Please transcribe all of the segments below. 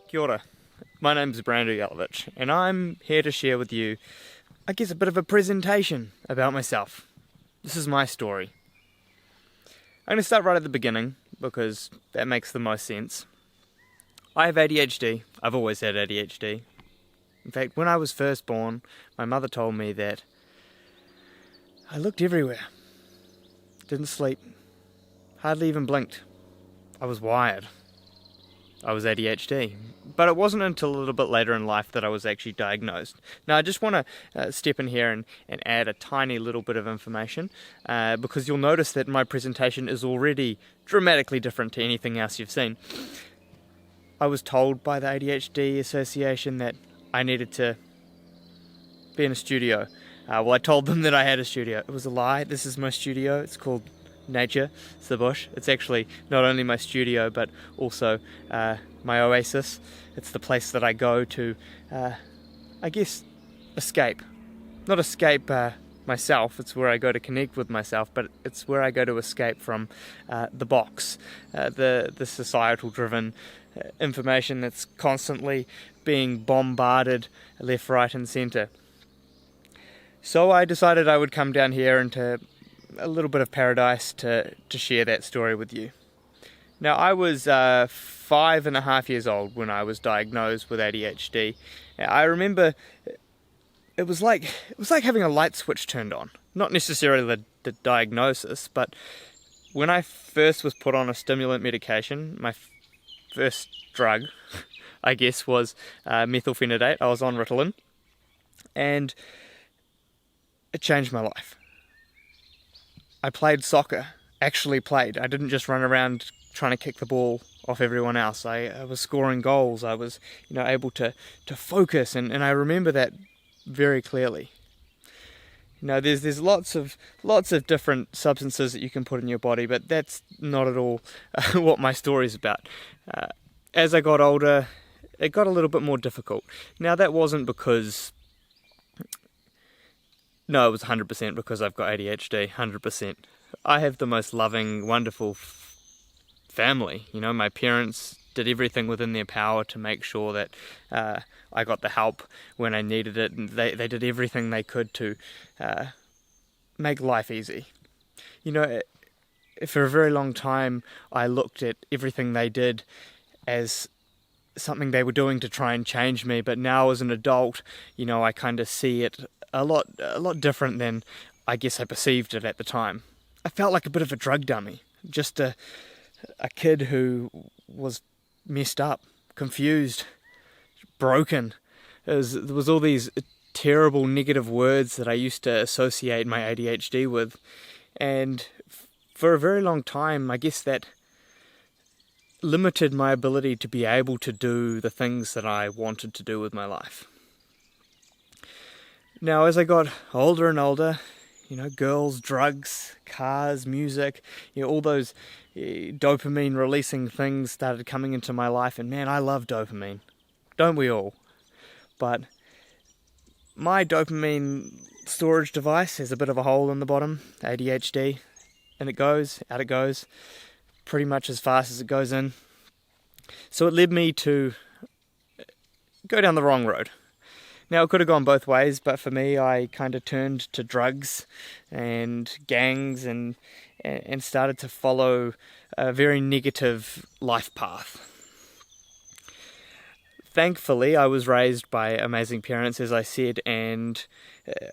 Kia ora. My name's Brando, and I'm here to share with you, I guess, a bit of a presentation about myself. This is my story. I'm going to start right at the beginning, because that makes the most sense. I have ADHD. I've always had ADHD. In fact, when I was first born, my mother told me that I looked everywhere. Didn't sleep. Hardly even blinked. I was wired. I was ADHD. But it wasn't until a little bit later in life that I was actually diagnosed. Now, I just want to step in here and add a tiny little bit of information, because you'll notice that my presentation is already dramatically different to anything else you've seen. I was told by the ADHD Association that I needed to be in a studio. Well, I told them that I had a studio. It was a lie. This is my studio. It's called Nature. It's the bush. It's actually not only my studio, but also my oasis. It's the place that I go to, I guess, escape. Not escape myself. It's where I go to connect with myself, but it's where I go to escape from the box, the societal-driven information that's constantly being bombarded left, right, and centre. So I decided I would come down here into a little bit of paradise to share that story with you. Now, I was 5.5 years old when I was diagnosed with ADHD. I remember it was like having a light switch turned on. Not necessarily the diagnosis, but when I first was put on a stimulant medication, my first drug, I guess, was methylphenidate. I was on Ritalin, and it changed my life. I played soccer, actually played. I didn't just run around trying to kick the ball off everyone else. I was scoring goals. I was, able to focus, and I remember that very clearly. There's lots of different substances that you can put in your body, but that's not at all what my story's about. As I got older, it got a little bit more difficult. Now, that wasn't because... No, it was 100% because I've got ADHD, 100%. I have the most loving, wonderful family. My parents did everything within their power to make sure that I got the help when I needed it, and they did everything they could to make life easy. For a very long time, I looked at everything they did as something they were doing to try and change me, but now as an adult, I kind of see it a lot different than I guess I perceived it at the time. I felt like a bit of a drug dummy, just a kid who was messed up, confused, broken. There was all these terrible negative words that I used to associate my ADHD with, and for a very long time, I guess that limited my ability to be able to do the things that I wanted to do with my life. Now, as I got older and older, girls, drugs, cars, music, all those dopamine releasing things started coming into my life, and man, I love dopamine. Don't we all? But my dopamine storage device has a bit of a hole in the bottom, ADHD, and it goes, out it goes, pretty much as fast as it goes in. So it led me to go down the wrong road. Now, it could have gone both ways, but for me, I kind of turned to drugs and gangs and started to follow a very negative life path. Thankfully, I was raised by amazing parents, as I said, and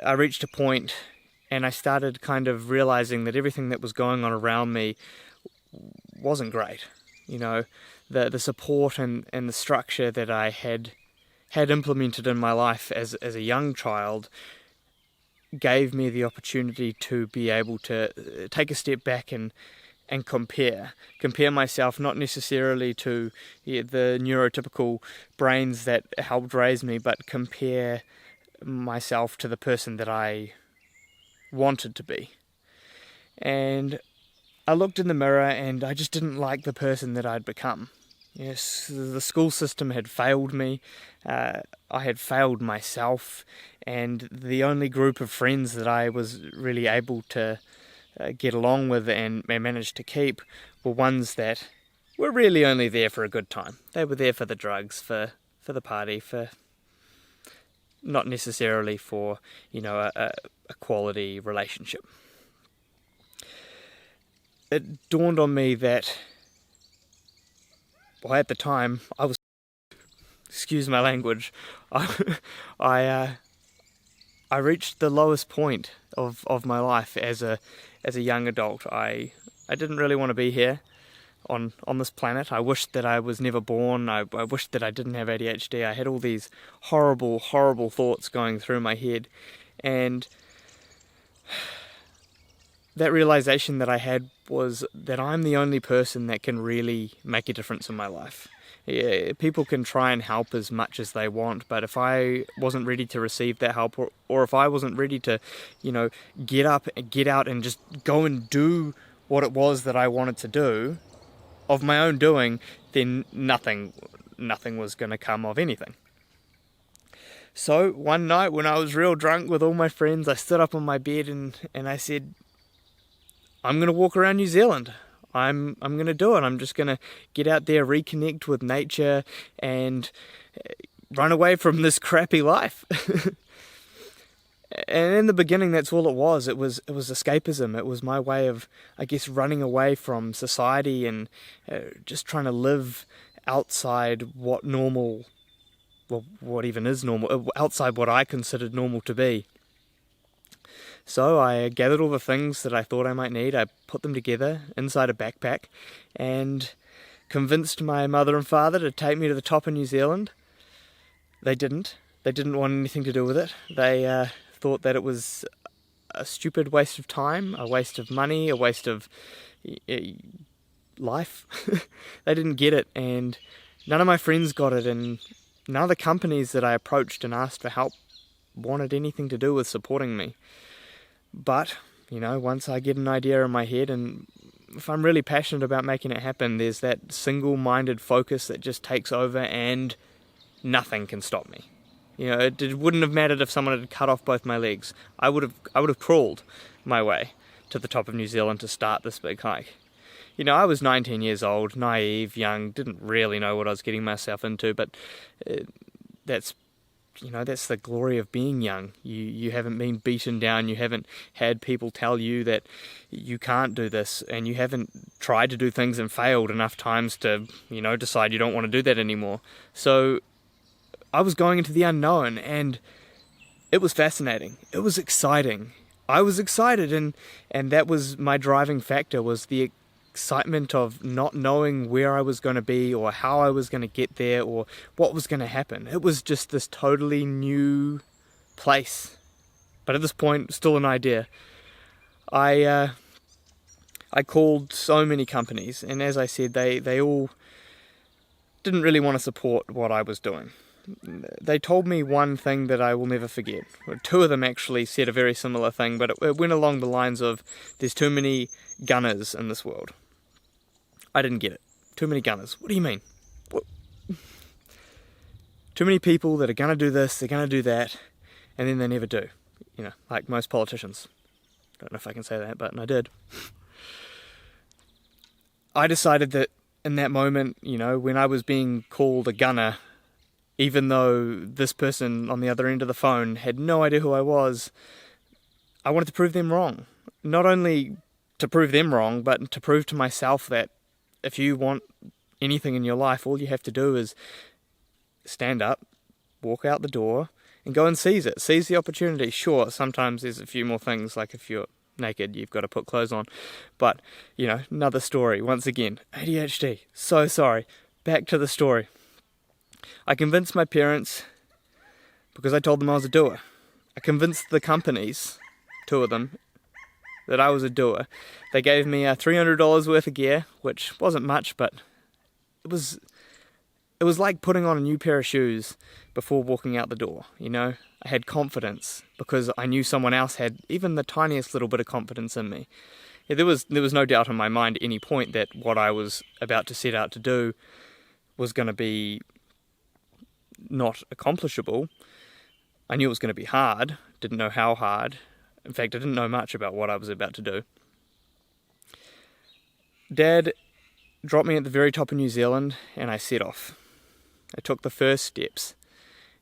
I reached a point and I started kind of realizing that everything that was going on around me wasn't great. The support and the structure that I had implemented in my life as a young child gave me the opportunity to be able to take a step back and compare myself, not necessarily to the neurotypical brains that helped raise me, but compare myself to the person that I wanted to be. And I looked in the mirror and I just didn't like the person that I'd become. Yes, the school system had failed me. I had failed myself, and the only group of friends that I was really able to get along with and manage to keep were ones that were really only there for a good time. They were there for the drugs, for the party, for not necessarily for, a quality relationship. It dawned on me that, well, at the time, I was, excuse my language, I reached the lowest point of my life as a young adult. I didn't really want to be here on this planet. I wished that I was never born. I wished that I didn't have ADHD. I had all these horrible, horrible thoughts going through my head, and that realization that I had was that I'm the only person that can really make a difference in my life. Yeah, people can try and help as much as they want, but if I wasn't ready to receive that help, or if I wasn't ready to, get up, get out and just go and do what it was that I wanted to do, of my own doing, then nothing was going to come of anything. So one night when I was real drunk with all my friends, I stood up on my bed and I said, I'm going to walk around New Zealand. I'm going to do it. I'm just going to get out there, reconnect with nature, and run away from this crappy life. And in the beginning, that's all it was. It was escapism. It was my way of, I guess, running away from society and just trying to live outside what even is normal, outside what I considered normal to be. So I gathered all the things that I thought I might need. I put them together inside a backpack and convinced my mother and father to take me to the top of New Zealand. They didn't. They didn't want anything to do with it. They thought that it was a stupid waste of time, a waste of money, a waste of life. They didn't get it, and none of my friends got it, and none of the companies that I approached and asked for help wanted anything to do with supporting me. But, once I get an idea in my head, and if I'm really passionate about making it happen, there's that single-minded focus that just takes over and nothing can stop me. It wouldn't have mattered if someone had cut off both my legs. I would have crawled my way to the top of New Zealand to start this big hike. I was 19 years old, naive, young, didn't really know what I was getting myself into, but that's the glory of being young. You haven't been beaten down, you haven't had people tell you that you can't do this, and you haven't tried to do things and failed enough times to, decide you don't want to do that anymore. So I was going into the unknown, and it was fascinating. It was exciting. I was excited, and that was my driving factor, was the excitement of not knowing where I was going to be or how I was going to get there or what was going to happen. It was just this totally new place. But at this point, still an idea. I called so many companies, and as I said, they all didn't really want to support what I was doing. They told me one thing that I will never forget. Two of them actually said a very similar thing, but it went along the lines of, there's too many gunners in this world. I didn't get it. Too many gunners. What do you mean? What? Too many people that are going to do this, they're going to do that, and then they never do. Like most politicians. Don't know if I can say that, but I did. I decided that in that moment, when I was being called a gunner, even though this person on the other end of the phone had no idea who I was, I wanted to prove them wrong. Not only to prove them wrong, but to prove to myself that if you want anything in your life, all you have to do is stand up, walk out the door, and go and seize it. Seize the opportunity. Sure, sometimes there's a few more things, like if you're naked, you've got to put clothes on. But, another story. Once again, ADHD. So sorry. Back to the story. I convinced my parents because I told them I was a doer. I convinced the companies, two of them, that I was a doer. They gave me $300 worth of gear, which wasn't much, but it was like putting on a new pair of shoes before walking out the door. I had confidence because I knew someone else had even the tiniest little bit of confidence in me. There was no doubt in my mind at any point that what I was about to set out to do was going to be not accomplishable. I knew it was going to be hard, didn't know how hard. In fact, I didn't know much about what I was about to do. Dad dropped me at the very top of New Zealand, and I set off. I took the first steps.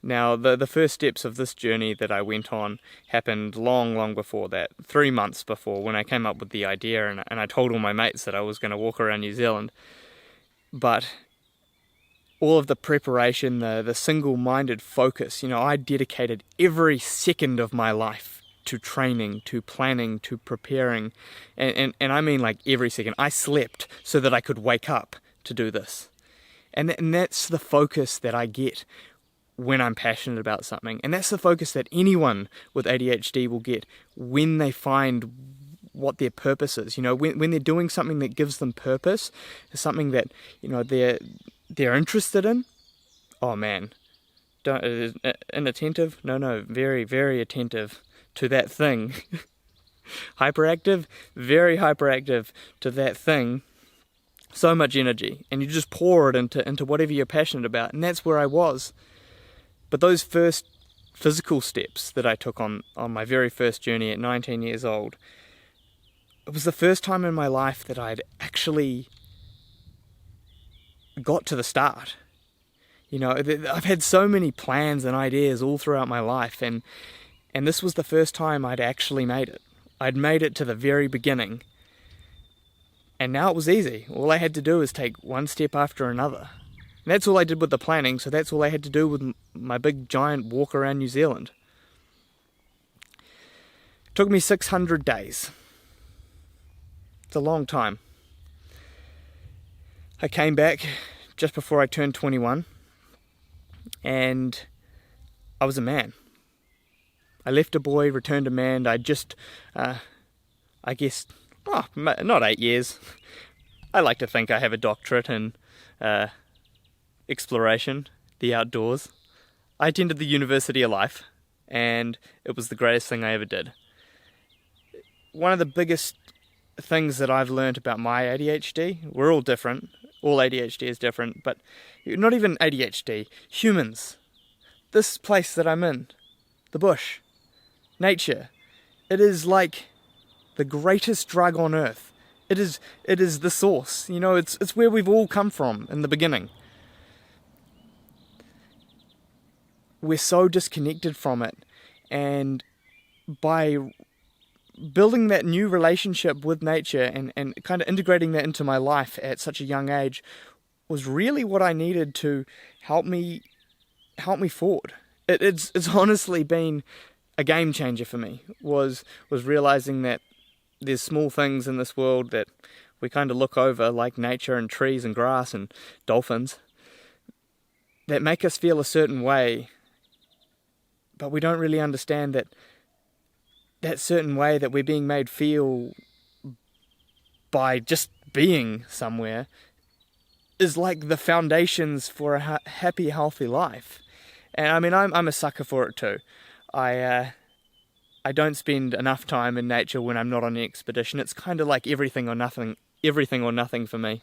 Now, the first steps of this journey that I went on happened long before that, 3 months before, when I came up with the idea, and I told all my mates that I was going to walk around New Zealand. But all of the preparation, the single-minded focus, I dedicated every second of my life to training, to planning, to preparing, and I mean like every second. I slept so that I could wake up to do this. And that's the focus that I get when I'm passionate about something. And that's the focus that anyone with ADHD will get when they find what their purpose is. When they're doing something that gives them purpose, something that, they're interested in. Oh man, inattentive? No, very, very attentive to that thing. Hyperactive? Very hyperactive to that thing. So much energy, and you just pour it into whatever you're passionate about, and that's where I was. But those first physical steps that I took on my very first journey at 19 years old, it was the first time in my life that I'd actually got to the start. I've had so many plans and ideas all throughout my life, and this was the first time I'd actually made it. I'd made it to the very beginning. And now it was easy. All I had to do was take one step after another. And that's all I did with the planning, so that's all I had to do with my big giant walk around New Zealand. It took me 600 days. It's a long time. I came back just before I turned 21, and I was a man. I left a boy, returned a man. I just, not 8 years. I like to think I have a doctorate in exploration, the outdoors. I attended the University of Life, and it was the greatest thing I ever did. One of the biggest things that I've learned about my ADHD, we're all different. All ADHD is different, but not even ADHD, humans. This place that I'm in, the bush, nature, it is like the greatest drug on earth. It is the source. It's where we've all come from in the beginning. We're so disconnected from it, and by building that new relationship with nature and kind of integrating that into my life at such a young age was really what I needed to help me forward. It's honestly been a game changer for me, was realizing that there's small things in this world that we kind of look over, like nature and trees and grass and dolphins, that make us feel a certain way, but we don't really understand that certain way that we're being made feel by just being somewhere is like the foundations for a happy, healthy life. And I mean, I'm a sucker for it too. I don't spend enough time in nature when I'm not on an expedition. It's kind of like everything or nothing for me.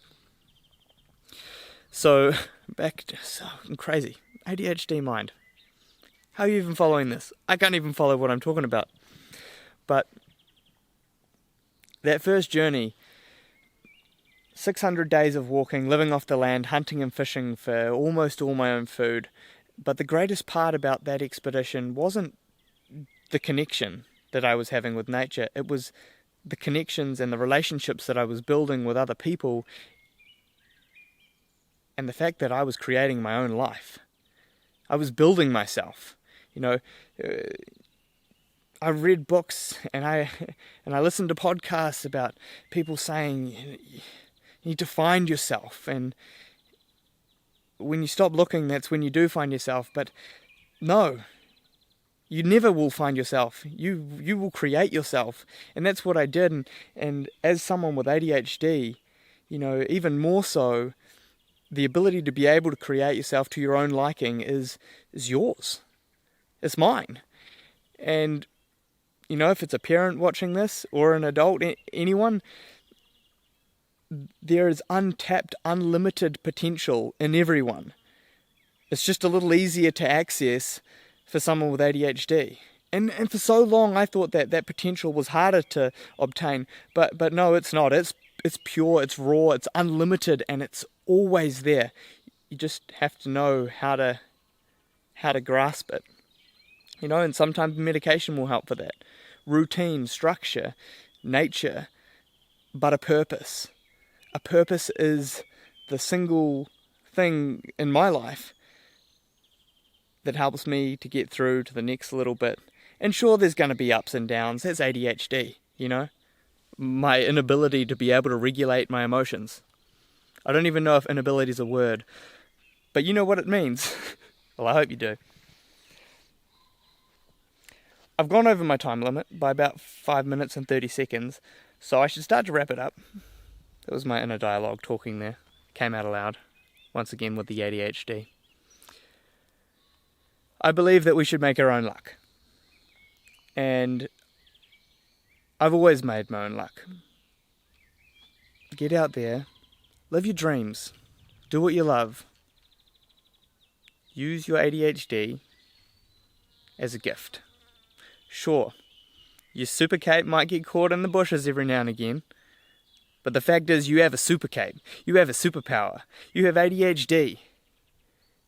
So crazy. ADHD mind. How are you even following this? I can't even follow what I'm talking about. But that first journey, 600 days of walking, living off the land, hunting and fishing for almost all my own food. But the greatest part about that expedition wasn't the connection that I was having with nature. It was the connections and the relationships that I was building with other people, and the fact that I was creating my own life. I was building myself. I read books and I listened to podcasts about people saying you need to find yourself, and when you stop looking, that's when you do find yourself. But no, you never will find yourself. You will create yourself, and that's what I did. And as someone with ADHD, even more so, the ability to be able to create yourself to your own liking is yours. It's mine. And if it's a parent watching this or an adult, anyone, there is untapped, unlimited potential in everyone. It's just a little easier to access for someone with ADHD. And for so long I thought that potential was harder to obtain, but no, it's not. It's pure, it's raw, it's unlimited, and it's always there. You just have to know how to grasp it. And sometimes medication will help for that. Routine, structure, nature, but a purpose. A purpose is the single thing in my life that helps me to get through to the next little bit. And sure, there's going to be ups and downs. That's ADHD, my inability to be able to regulate my emotions. I don't even know if inability is a word, but you know what it means. Well, I hope you do. I've gone over my time limit by about 5 minutes and 30 seconds, so I should start to wrap it up. That was my inner dialogue talking there. Came out aloud, once again with the ADHD. I believe that we should make our own luck. And I've always made my own luck. Get out there, live your dreams, do what you love. Use your ADHD as a gift. Sure, your super cape might get caught in the bushes every now and again, but the fact is you have a super cape, you have a superpower, you have ADHD.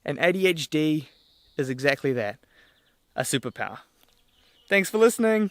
And ADHD is exactly that, a superpower. Thanks for listening.